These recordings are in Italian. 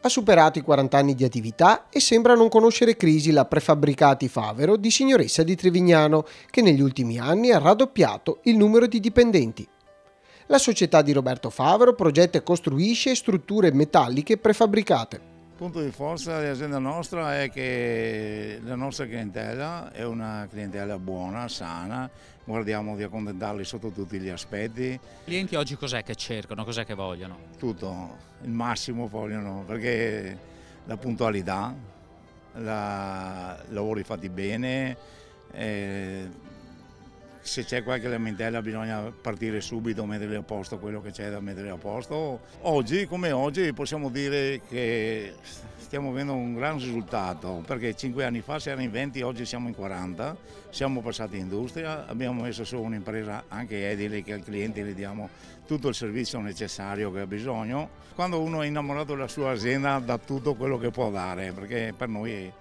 Ha superato i 40 anni di attività e sembra non conoscere crisi la Prefabbricati Favero di Signoressa di Trevignano, che negli ultimi anni ha raddoppiato il numero di dipendenti. La società di Roberto Favero progetta e costruisce strutture metalliche prefabbricate. Il punto di forza dell'azienda nostra è che la nostra clientela è una clientela buona, sana, guardiamo di accontentarli sotto tutti gli aspetti. I clienti oggi cos'è che cercano, cos'è che vogliono? Tutto, il massimo vogliono, perché la puntualità, lavori fatti bene, se c'è qualche lamentela bisogna partire subito, mettere a posto quello che c'è da mettere a posto. Oggi, come oggi, possiamo dire che stiamo avendo un gran risultato, perché 5 anni fa si erano in 20, oggi siamo in 40, siamo passati in industria, abbiamo messo su un'impresa anche edile che al cliente gli diamo tutto il servizio necessario che ha bisogno. Quando uno è innamorato della sua azienda dà tutto quello che può dare, perché per noi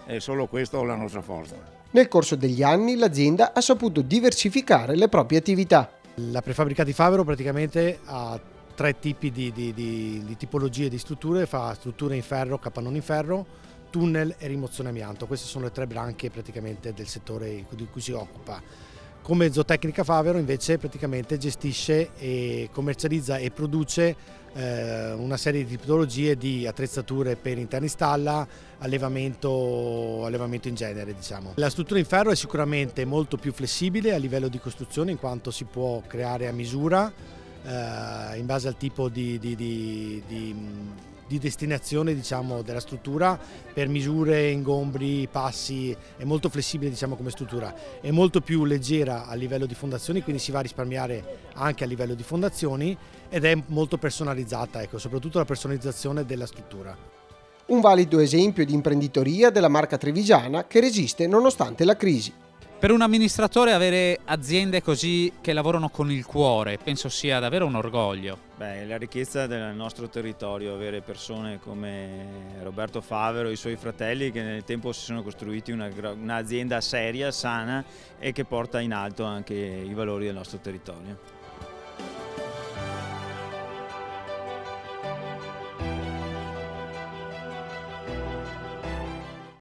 è solo questo la nostra forza. Nel corso degli anni l'azienda ha saputo diversificare le proprie attività. La Prefabbricati Favero praticamente ha 3 tipi di tipologie di strutture, fa strutture in ferro, capannoni in ferro, tunnel e rimozione amianto. Queste sono le 3 branche praticamente del settore di cui si occupa. Come Zootecnica Favero invece praticamente gestisce e commercializza e produce una serie di tipologie di attrezzature per interni stalla, allevamento in genere, diciamo. La struttura in ferro è sicuramente molto più flessibile a livello di costruzione, in quanto si può creare a misura in base al tipo di destinazione, diciamo, della struttura, per misure, ingombri, passi. È molto flessibile, diciamo, come struttura, è molto più leggera a livello di fondazioni, quindi si va a risparmiare anche a livello di fondazioni, ed è molto personalizzata, ecco, soprattutto la personalizzazione della struttura. Un valido esempio di imprenditoria della marca trevigiana che resiste nonostante la crisi. Per un amministratore avere aziende così che lavorano con il cuore penso sia davvero un orgoglio. Beh, la ricchezza del nostro territorio, avere persone come Roberto Favero e i suoi fratelli che nel tempo si sono costruiti un'azienda seria, sana e che porta in alto anche i valori del nostro territorio.